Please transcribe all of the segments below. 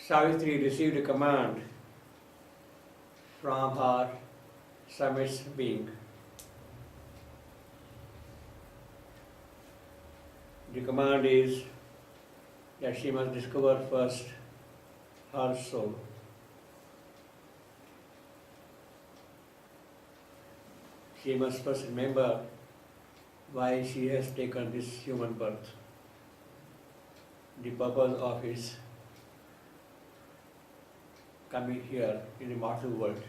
Savitri received a command from her summit being. The command is that she must discover first her soul. She must first remember why she has taken this human birth, the purpose of its coming here in the mortal world.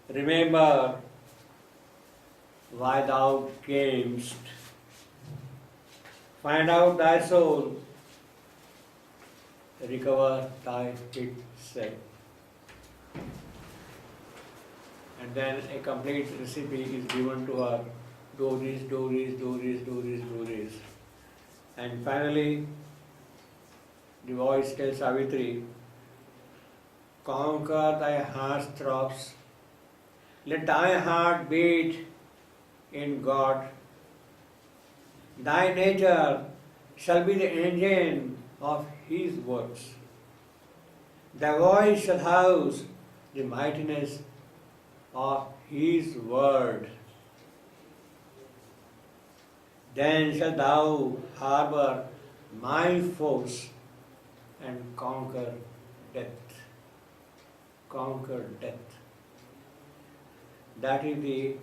Remember why thou camest. Find out thy soul. Recover thy hid self. And then a complete recipe is given to her. Do this, do this, do this, do this, do this. And finally, the voice tells Savitri, conquer thy heart's throbs. Let thy heart beat in God. Thy nature shall be the engine of His works. Thy voice shall house the mightiness of His word. Then shalt thou harbor my force and conquer death. Conquer death. That is the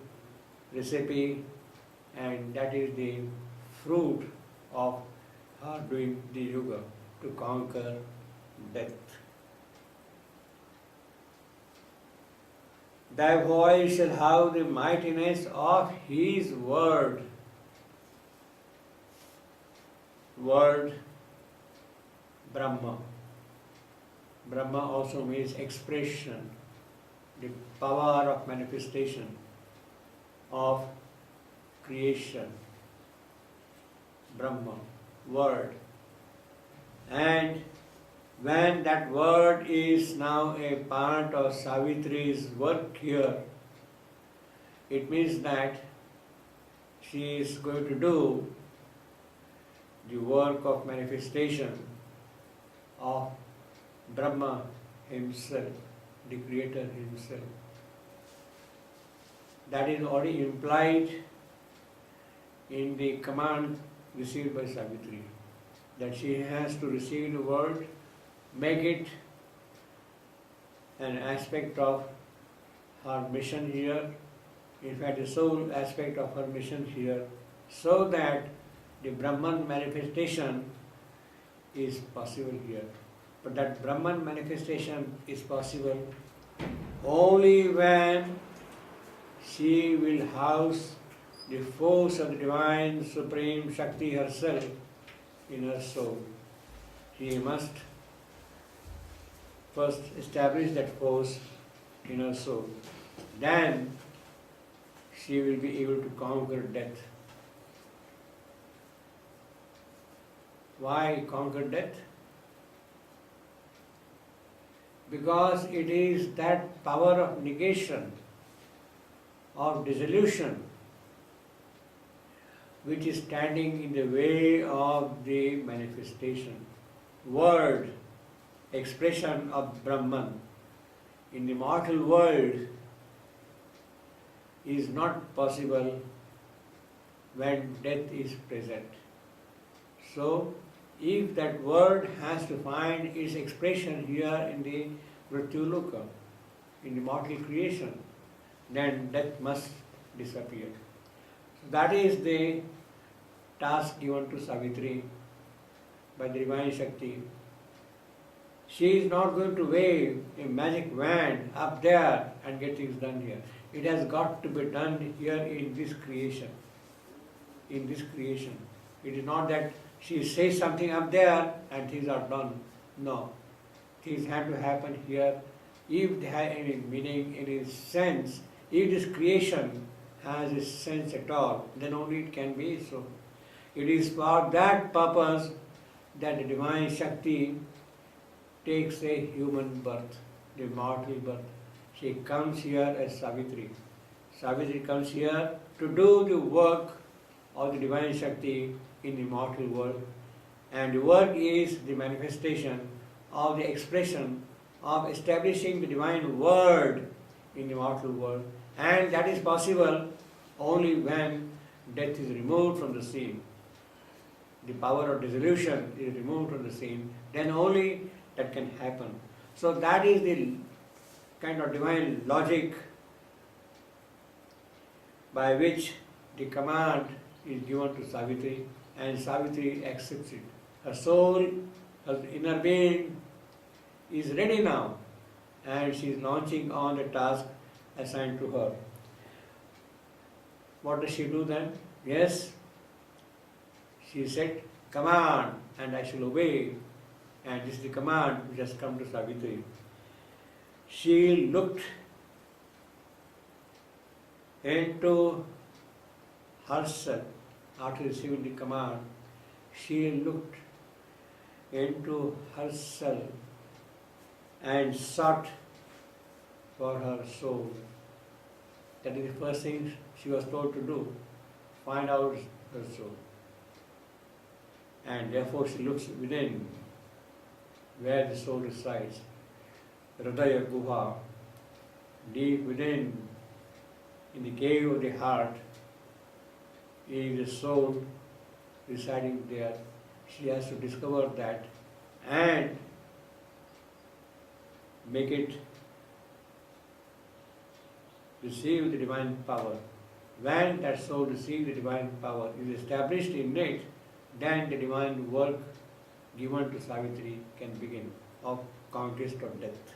recipe and that is the fruit of her doing the yoga, to conquer death. Thy voice shall have the mightiness of His word. Word, Brahma. Brahma also means expression, the power of manifestation, of creation. Brahma, word. And when that word is now a part of Savitri's work here, it means that she is going to do the work of manifestation of Brahma himself, the creator himself. That is already implied in the command received by Savitri, that she has to receive the word, make it an aspect of her mission here, in fact the sole aspect of her mission here, so that the Brahman manifestation is possible here. But that Brahman manifestation is possible only when she will house the force of the Divine Supreme Shakti herself in her soul. She must first establish that force in her soul. Then she will be able to conquer death. Why conquer death? Because it is that power of negation, of dissolution, which is standing in the way of the manifestation. Word, expression of Brahman in the mortal world is not possible when death is present. So, if that word has to find its expression here in the Mrityuloka, in the mortal creation, then death must disappear. So that is the task given to Savitri by the Divine Shakti. She is not going to wave a magic wand up there and get things done here. It has got to be done here in this creation. In this creation. It is not that she says something up there and things are done. No. Things have to happen here. If they have any meaning, any sense, if this creation has a sense at all, then only it can be so. It is for that purpose that the Divine Shakti takes a human birth, the mortal birth. She comes here as Savitri. Savitri comes here to do the work of the Divine Shakti in the mortal world, And the work is the manifestation of the expression of establishing the divine word in the mortal world, and that is possible only when death is removed from the scene. The power of dissolution is removed from the scene, then only that can happen. So that is the kind of divine logic by which the command is given to Savitri, and Savitri accepts it. Her soul, her inner being is ready now, and she is launching on the task assigned to her. What does she do then? Yes, she said, command, and I shall obey. And this is the command which has come to Savitri. She looked into herself after receiving the command. She looked into herself and sought for her soul. That is the first thing she was told to do, find out her soul. And therefore she looks within, where the soul resides. Hridaya Guha, deep within, in the cave of the heart, is the soul residing there. She has to discover that and make it receive the divine power. When that soul receives the divine power, is established in it, then the divine work given to Savitri can begin of conquest of death.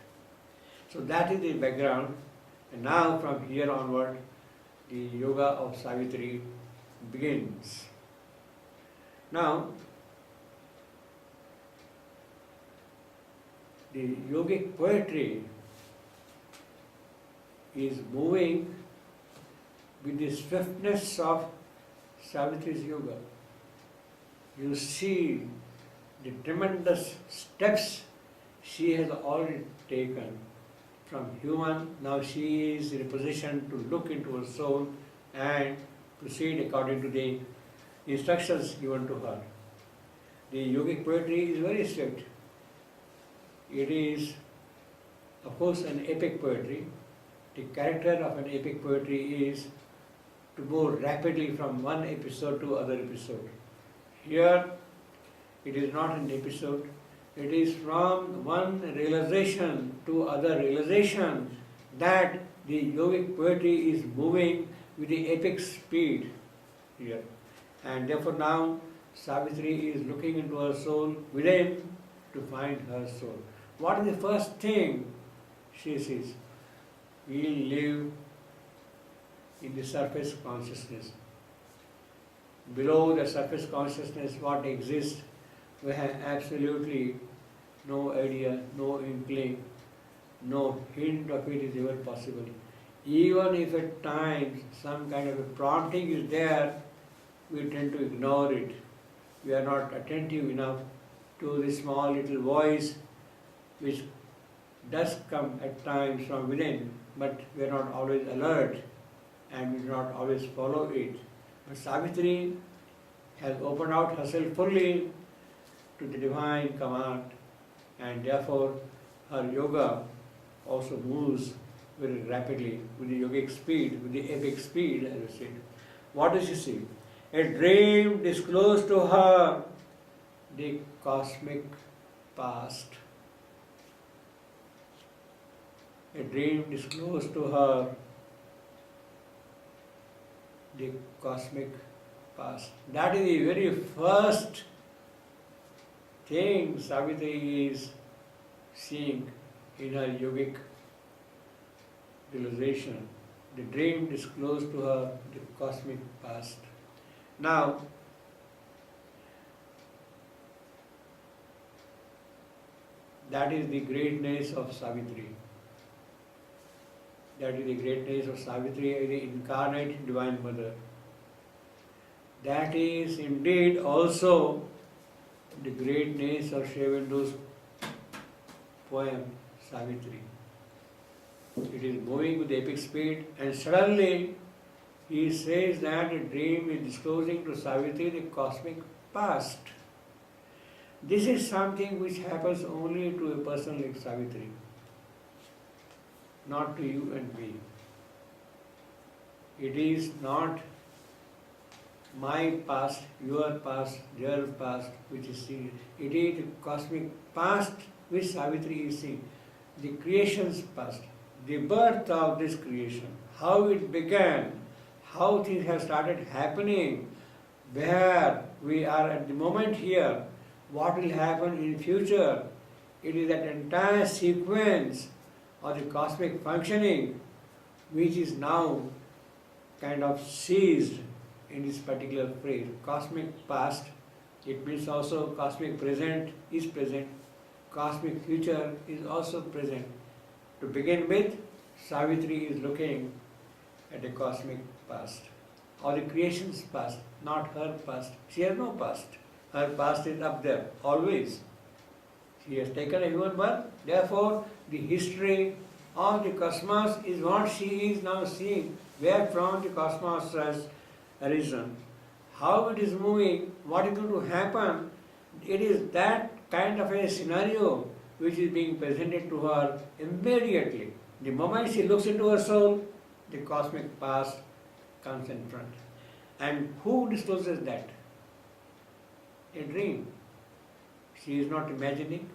So that is the background, and now from here onward, the yoga of Savitri begins. Now, the yogic poetry is moving with the swiftness of Savitri's yoga. You see the tremendous steps she has already taken from human. Now she is in a position to look into her soul and proceed according to the instructions given to her. The yogic poetry is very strict. It is, of course, an epic poetry. The character of an epic poetry is to go rapidly from one episode to other episode. Here, it is not an episode. It is from one realization to other realization that the yogic poetry is moving with the epic speed here. And therefore now Savitri is looking into her soul within to find her soul. What is the first thing she sees? We live in the surface consciousness. Below the surface consciousness, what exists, we have absolutely no idea, no inkling, no hint of it is ever possible. Even if at times some kind of a prompting is there, we tend to ignore it. We are not attentive enough to the small little voice which does come at times from within, but we are not always alert and we do not always follow it. But Savitri has opened out herself fully to the divine command, and therefore her yoga also moves very rapidly with the yogic speed, with the epic speed, as I said. What does she see? A dream disclosed to her the cosmic past. A dream disclosed to her the cosmic past. That is the very first thing Savitri is seeing in her yogic realization. The dream disclosed to her the cosmic past. Now, that is the greatness of Savitri. That is the greatness of Savitri, the incarnate Divine Mother. That is indeed also the greatness of Sri Aurobindo poem, Savitri. It is moving with epic speed, and suddenly he says that a dream is disclosing to Savitri the cosmic past. This is something which happens only to a person like Savitri, not to you and me. It is not my past, your past, their past which is seen. It is the cosmic past which Savitri is seeing. The creation's past, the birth of this creation, how it began, how things have started happening, where we are at the moment here, what will happen in future. It is that entire sequence of the cosmic functioning which is now kind of seized in this particular phrase. Cosmic past, it means also cosmic present is present, cosmic future is also present. To begin with, Savitri is looking at the cosmic past or the creation's past, not her past. She has no past. Her past is up there, always. She has taken a human birth, therefore the history of the cosmos is what she is now seeing, where from the cosmos has arisen, how it is moving, what is going to happen. It is that kind of a scenario which is being presented to her immediately. The moment she looks into her soul, the cosmic past comes in front. And who discloses that? A dream. She is not imagining,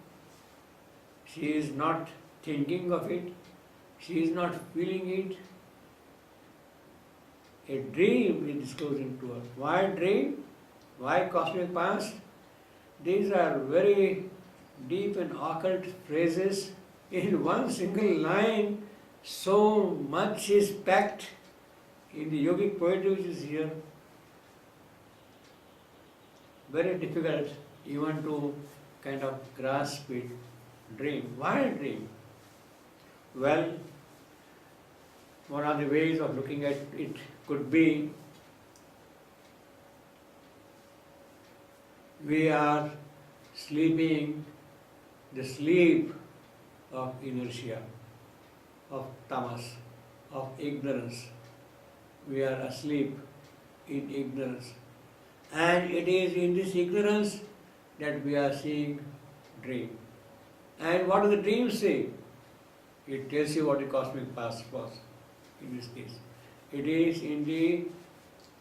she is not thinking of it, she is not feeling it. A dream is disclosing to her. Why dream? Why cosmic past? These are very deep and occult phrases. In one single line, so much is packed in the yogic poetry which is here. Very difficult even to kind of grasp it. Dream. Why dream? Well, one of the ways of looking at it could be we are sleeping the sleep of inertia, of tamas, of ignorance. We are asleep in ignorance. And it is in this ignorance that we are seeing dream. And what do the dreams say? It tells you what the cosmic past was in this case. It is in the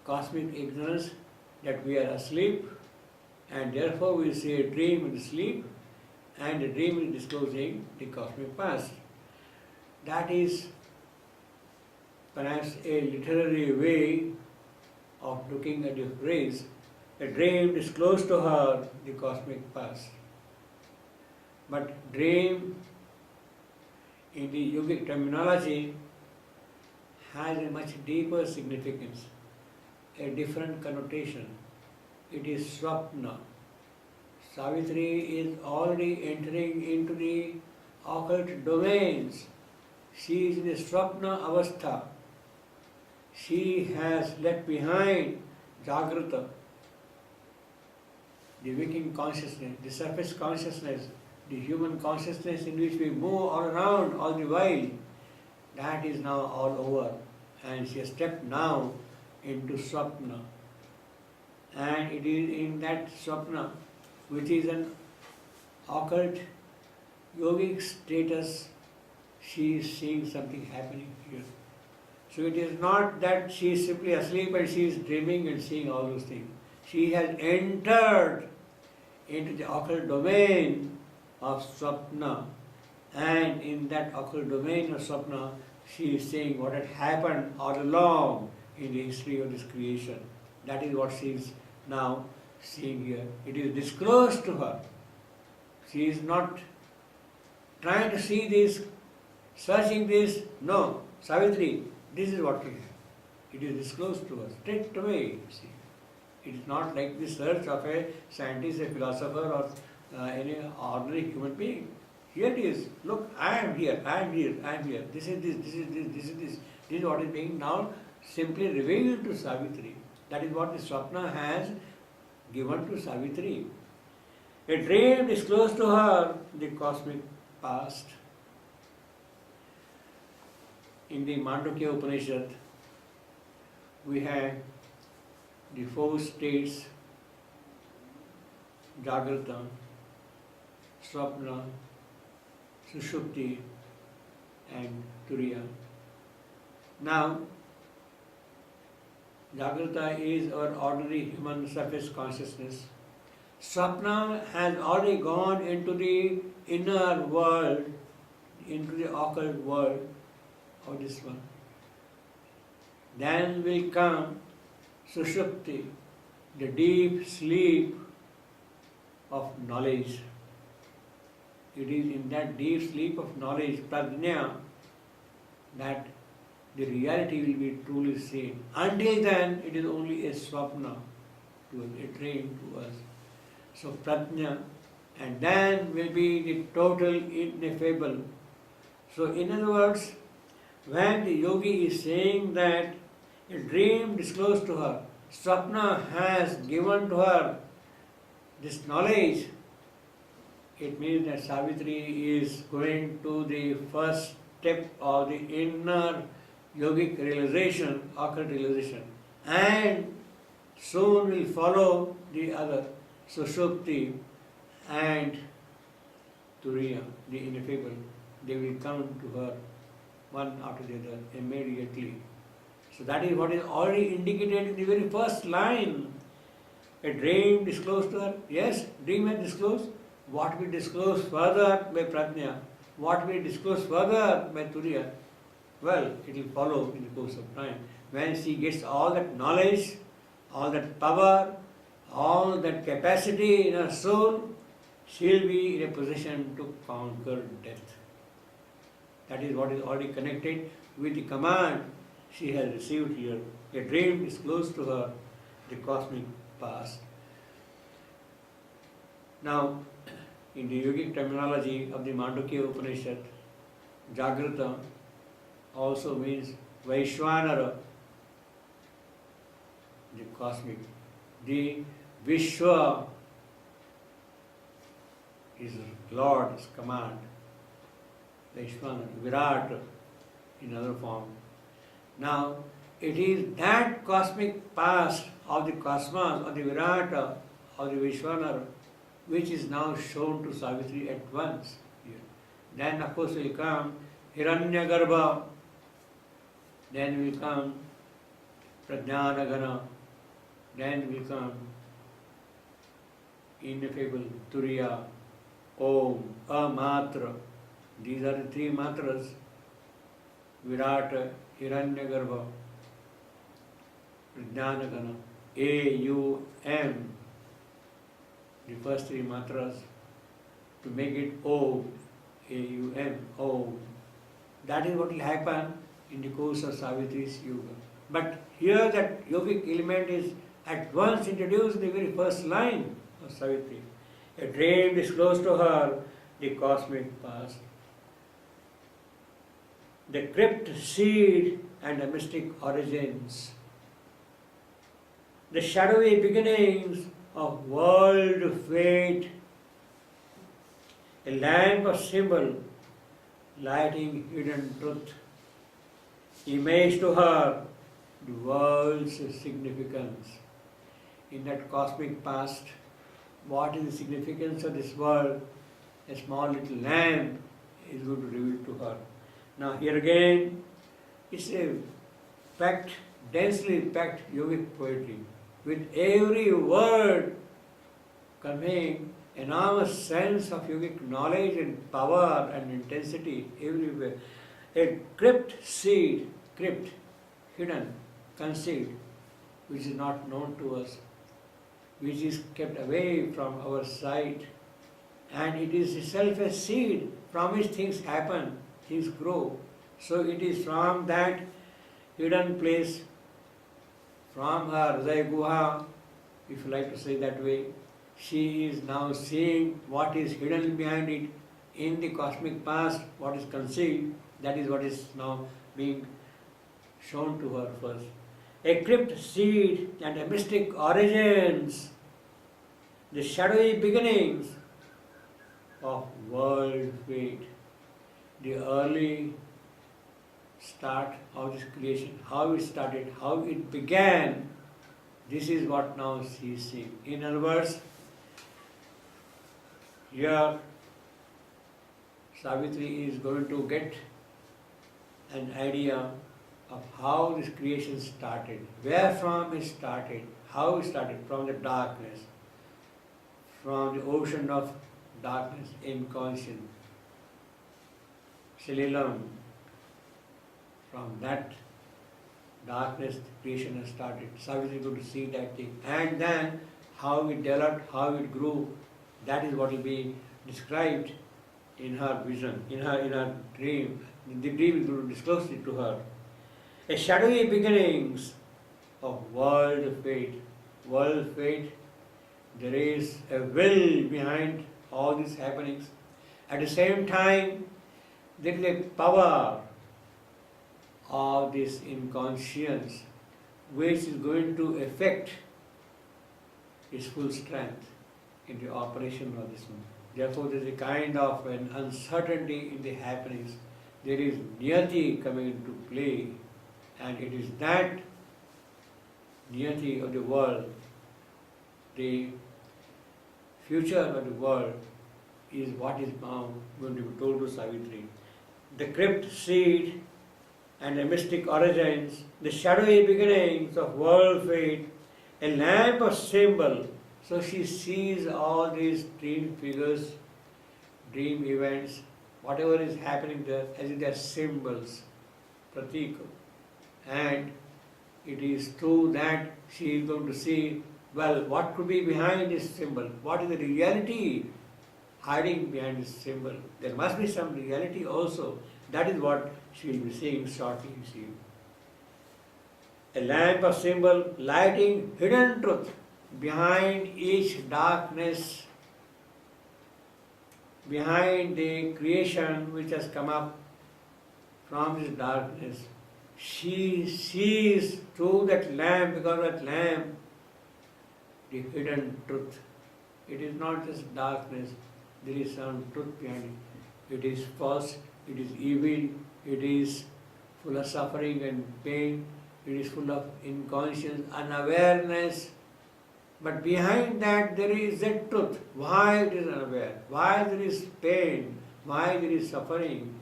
cosmic ignorance that we are asleep, and therefore we see a dream in sleep, and the dream is disclosing the cosmic past. That is perhaps a literary way of looking at the phrase. A dream disclosed to her the cosmic past. But dream in the yogic terminology has a much deeper significance, a different connotation. It is swapna. Savitri is already entering into the occult domains. She is in a swapna avastha. She has left behind Jagrata, the waking consciousness, the surface consciousness, the human consciousness in which we move all around all the while. That is now all over. And she has stepped now into Swapna. And it is in that Swapna, which is an occult yogic status, she is seeing something happening here. So it is not that she is simply asleep and she is dreaming and seeing all those things. She has entered into the occult domain of Swapna. And in that occult domain of Swapna, she is saying what had happened all along in the history of this creation. That is what she is now seeing here. It is disclosed to her. She is not trying to see this, searching this. No, Savitri, this is what we have. It is disclosed to us straight away. See, it is not like the search of a scientist, a philosopher, or any ordinary human being. Here it is. Look, I am here, I am here, I am here. This is this, this is this, this is this. This is what is being now simply revealed to Savitri. That is what the Swapna has given to Savitri. A dream disclosed to her the cosmic past. In the Mandukya Upanishad, we have the four states: Jagrata, Swapna, Sushupti and Turiya. Now, Jagrata is our ordinary human surface consciousness. Swapna has already gone into the inner world, into the occult world of this one. Then will come Sushupti, the deep sleep of knowledge. It is in that deep sleep of knowledge, prajna, that the reality will be truly seen. Until then, it is only a swapna, to us, a dream to us. So prajna, and then will be the total ineffable. So in other words, when the yogi is saying that a dream disclosed to her, swapna has given to her this knowledge, it means that Savitri is going to the first step of the inner yogic realization, occult realization, and soon will follow the other, Sushupti and Turiya, the ineffable. They will come to her one after the other immediately. So that is what is already indicated in the very first line. A dream disclosed to her. Yes, dream has disclosed. What will disclose further by Prajna? What will disclose further by Turiya? Well, it will follow in the course of time. When she gets all that knowledge, all that power, all that capacity in her soul, she will be in a position to conquer death. That is what is already connected with the command she has received here. A dream disclosed to her the cosmic past. Now, in the yogic terminology of the Mandukya Upanishad, Jagrata also means Vaishwanara, the cosmic. The Vishwa is Lord's command. Vaishwanara, Virat in other form. Now, it is that cosmic past of the cosmos, of the Virata, of the Vishwanara, which is now shown to Savitri at once here. Then of course will come Hiranyagarbha, then will come Prajnanagana, then will come ineffable Turiya, Om, Amatra. These are the three matras, Virata, Hiranyagarbha, Prajnanagana, A-U-M. The first three matras, to make it Om, A-U-M, Om. That is what will happen in the course of Savitri's yoga. But here that yogic element is at once introduced in the very first line of Savitri. A dream disclosed to her the cosmic past. The crypt seed and the mystic origins. The shadowy beginnings of world fate, a lamp of symbol lighting hidden truth, image to her the world's significance. In that cosmic past, what is the significance of this world? A small little lamp is going to reveal to her. Now here again, it's a packed, densely packed yogic poetry, with every word conveying enormous sense of yogic knowledge and power and intensity everywhere. A crypt seed, crypt, hidden, concealed, which is not known to us, which is kept away from our sight, and it is itself a seed from which things happen, things grow. So it is from that hidden place, from her Hridaya Guha, if you like to say that way, she is now seeing what is hidden behind it in the cosmic past, what is concealed. That is what is now being shown to her first. A crypt seed and a mystic origins, the shadowy beginnings of world fate, the early start of this creation, how it started, how it began. This is what now she is seeing. In other words, here Savitri is going to get an idea of how this creation started, where from it started, how it started, from the darkness, from the ocean of darkness, inconscient, Salilam, from that darkness the creation has started. Savitri is going to see that thing. And then how it developed, how it grew, that is what will be described in her vision, in her dream. The dream is going to disclose it to her. A shadowy beginnings of world fate. World fate, there is a will behind all these happenings. At the same time, there is a power of this inconscience which is going to affect its full strength in the operation of this one. Therefore, there is a kind of an uncertainty in the happenings. There is niyati coming into play, and it is that niyati of the world, the future of the world, is what is now going to be told to Savitri. The crypt seed and the mystic origins, the shadowy beginnings of world fate, a lamp of symbol. So she sees all these dream figures, dream events, whatever is happening there, as if they are symbols, pratika. And it is through that she is going to see, well, what could be behind this symbol? What is the reality hiding behind this symbol? There must be some reality also. That is what she will be seeing shortly. See. A lamp of symbol lighting hidden truth behind each darkness, behind the creation which has come up from this darkness. She sees through that lamp, because of that lamp, the hidden truth. It is not just darkness, there is some truth behind it. It is false, it is evil, it is full of suffering and pain, it is full of inconscience, unawareness. But behind that there is a truth. Why it is unaware? Why there is pain? Why there is suffering?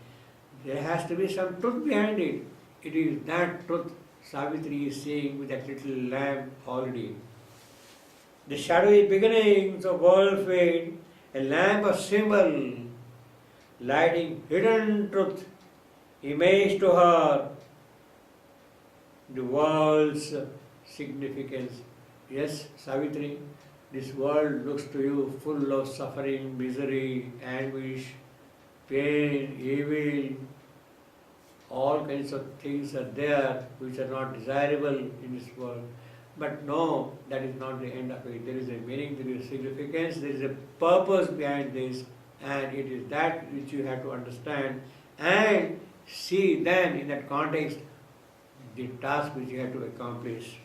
There has to be some truth behind it. It is that truth Savitri is seeing with that little lamp already. The shadowy beginnings of world fate, a lamp of symbol, lighting hidden truth, image to her, the world's significance. Yes, Savitri, this world looks to you full of suffering, misery, anguish, pain, evil. All kinds of things are there which are not desirable in this world. But no, that is not the end of it. There is a meaning, there is a significance, there is a purpose behind this, and it is that which you have to understand and see then in that context the task which you have to accomplish.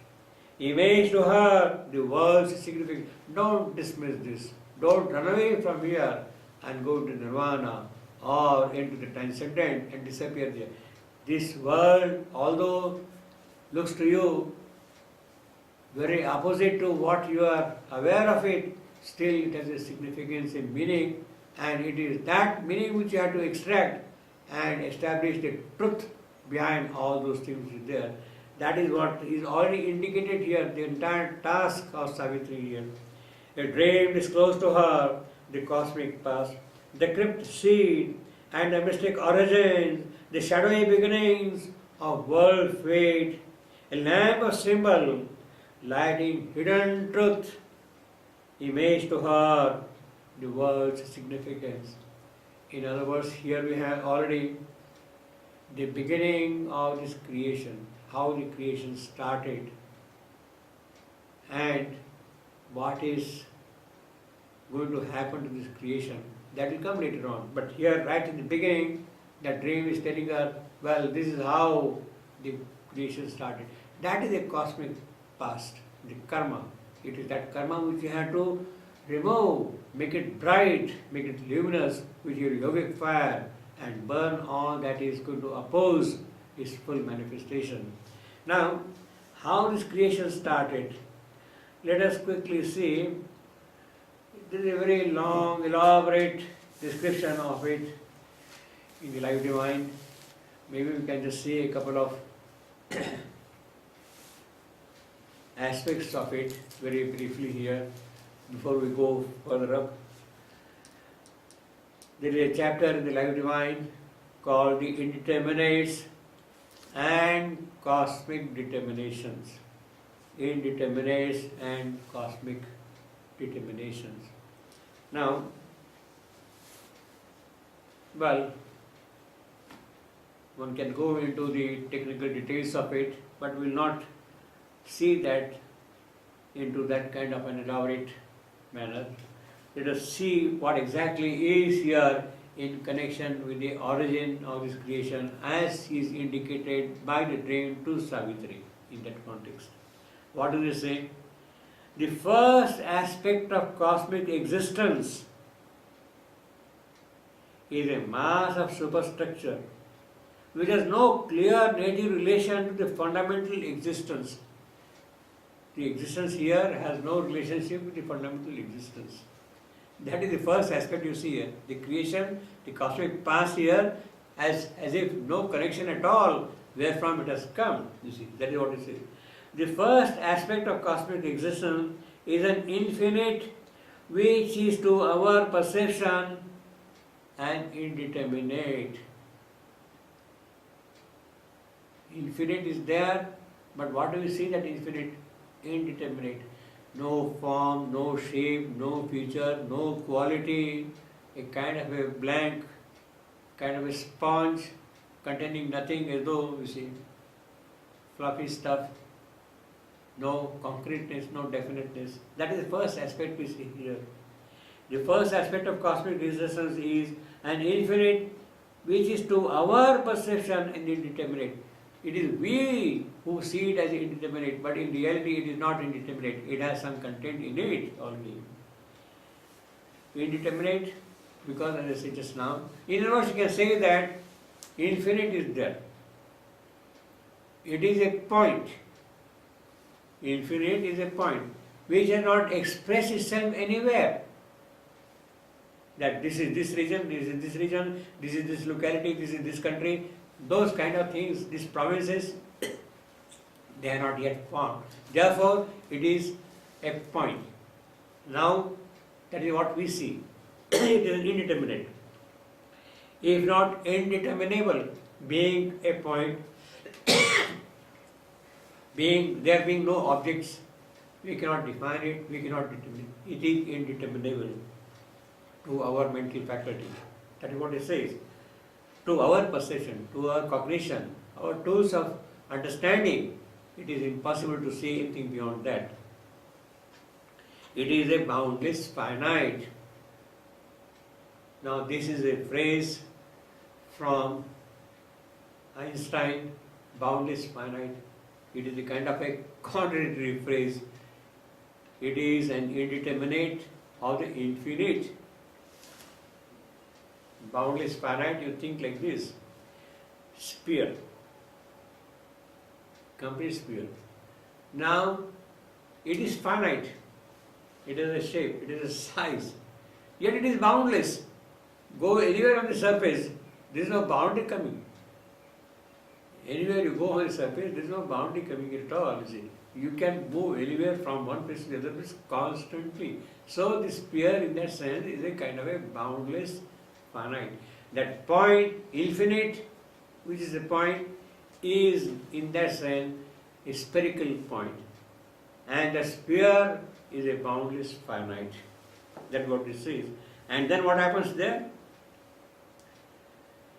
Image to her, the world's significance. Don't dismiss this. Don't run away from here and go to nirvana or into the transcendent and disappear there. This world, although looks to you very opposite to what you are aware of it, still it has a significance and meaning, and it is that meaning which you have to extract and establish the truth behind all those things which are there. That is what is already indicated here, the entire task of Savitri here. A dream disclosed to her the cosmic past, the crypt seed and the mystic origins, the shadowy beginnings of world fate, a lamp of symbol, lighting hidden truth, image to her the world's significance. In other words, here we have already the beginning of this creation, how the creation started, and what is going to happen to this creation. That will come later on. But here, right in the beginning, that dream is telling her, well, this is how the creation started. That is a cosmic past, the karma. It is that karma which you have to remove, make it bright, make it luminous with your yogic fire, and burn all that is going to oppose its full manifestation. Now, how this creation started, let us quickly see. This is a very long, elaborate description of it. in the life divine. Maybe we can just see a couple of aspects of it very briefly here before we go further up. There is a chapter in the life divine called the indeterminates and cosmic determinations. Indeterminates and cosmic determinations. Now, well, one can go into the technical details of it, but will not see that into that kind of an elaborate manner. Let us see what exactly is here in connection with the origin of this creation as is indicated by the dream to Savitri in that context. What do they say? The first aspect of cosmic existence is a mass of superstructure which has no clear native relation to the fundamental existence. The existence here has no relationship with the fundamental existence. That is the first aspect you see here. The creation, the cosmic past here, as if no connection at all wherefrom it has come. You see, that is what it says. The first aspect of cosmic existence is an infinite which is to our perception an indeterminate. Infinite is there, but what do we see that infinite? Indeterminate. No form, no shape, no feature, no quality, a kind of a blank, kind of a sponge containing nothing as though, you see, fluffy stuff, no concreteness, no definiteness. That is the first aspect we see here. The first aspect of cosmic existence is an infinite which is to our perception an indeterminate. It is we who see it as indeterminate, but in reality it is not indeterminate. It has some content in it already. Indeterminate, because as I said just now, in other words, you can say that infinite is there. It is a point. Infinite is a point which has not expressed itself anywhere. That this is this region, this is this region, this is this locality, this is this country. Those kind of things, these provinces, they are not yet formed. Therefore, it is a point. Now, that is what we see. It is indeterminate. If not indeterminable, being a point, there being no objects, we cannot define it, we cannot determine it. It is indeterminable to our mental faculty. That is what it says. To our perception, to our cognition, our tools of understanding, it is impossible to see anything beyond that. It is a boundless finite. Now this is a phrase from Einstein, boundless finite. It is a kind of a contradictory phrase. It is an indeterminate of the infinite. Boundless finite, you think like this. Sphere. Complete sphere. Now, it is finite. It is a shape, it is a size. Yet it is boundless. Go anywhere on the surface, there is no boundary coming. Anywhere you go on the surface, there is no boundary coming at all. You see. You can move anywhere from one place to the other place constantly. So the sphere in that sense is a kind of a boundless finite. That point, infinite, which is a point, is in that sense a spherical point. And the sphere is a boundless finite. That's what it says. And then what happens there?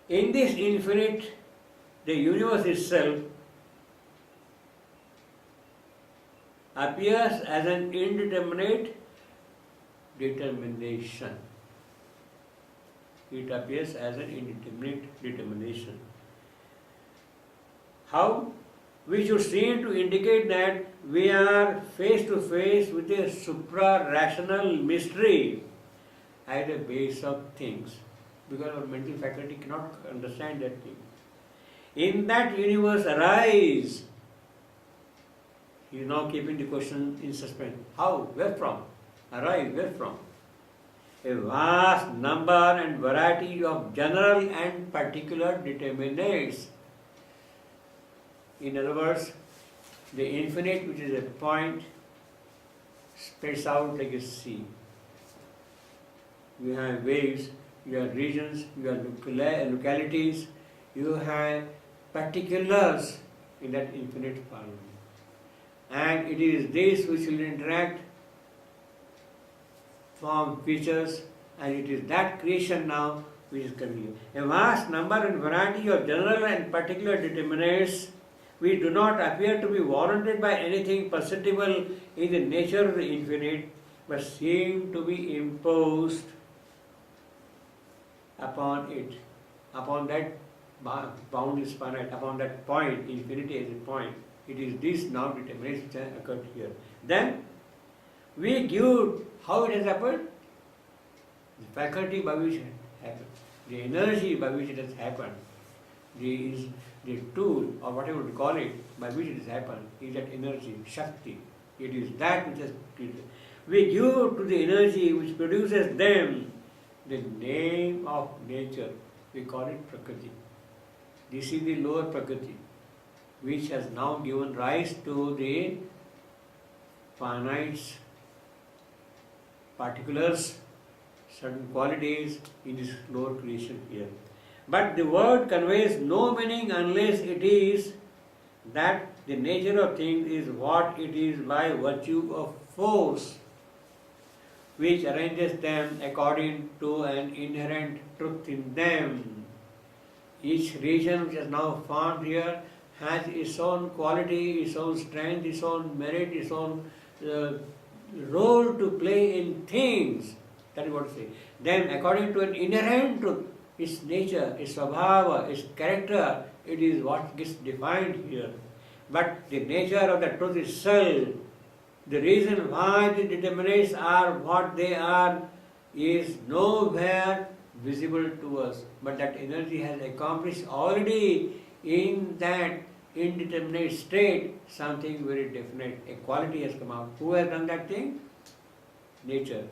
In this infinite, the universe itself appears as an indeterminate determination. It appears as an indeterminate determination. How? We should seem to indicate that we are face to face with a supra-rational mystery at the base of things, because our mental faculty cannot understand that thing. In that universe arise. He is now keeping the question in suspense. How? Where from? Arise, where from? a vast number and variety of general and particular determinants. In other words, the infinite, which is a point, spreads out like a sea. You have waves, you have regions, you have localities, you have particulars in that infinite form. And it is this which will interact, form features, and it is that creation now which is coming. A vast number and variety of general and particular determinants which do not appear to be warranted by anything perceptible in the nature of the infinite, but seem to be imposed upon it, upon that bound is finite, upon that point, infinity as a point. It is this now determination which has occurred here. Then we give how it has happened, the faculty by which it happened, the energy by which it has happened, the tool or whatever we call it by which it has happened is that energy, Shakti. It is that which has created. We give to the energy which produces them the name of nature. We call it Prakriti. This is the lower Prakriti, which has now given rise to the finite particulars, certain qualities in this lower creation here. But the word conveys no meaning unless it is that the nature of things is what it is by virtue of force, which arranges them according to an inherent truth in them. Each region which is now formed here has its own quality, its own strength, its own merit, its own role to play in things. That is what I say. Then according to an inherent truth, its nature, its svabhava, its character, it is what gets defined here. But the nature of the truth itself, the reason why the determinants are what they are, is nowhere visible to us. But that energy has accomplished already in that indeterminate state something very definite. A quality has come out. Who has done that thing? Nature.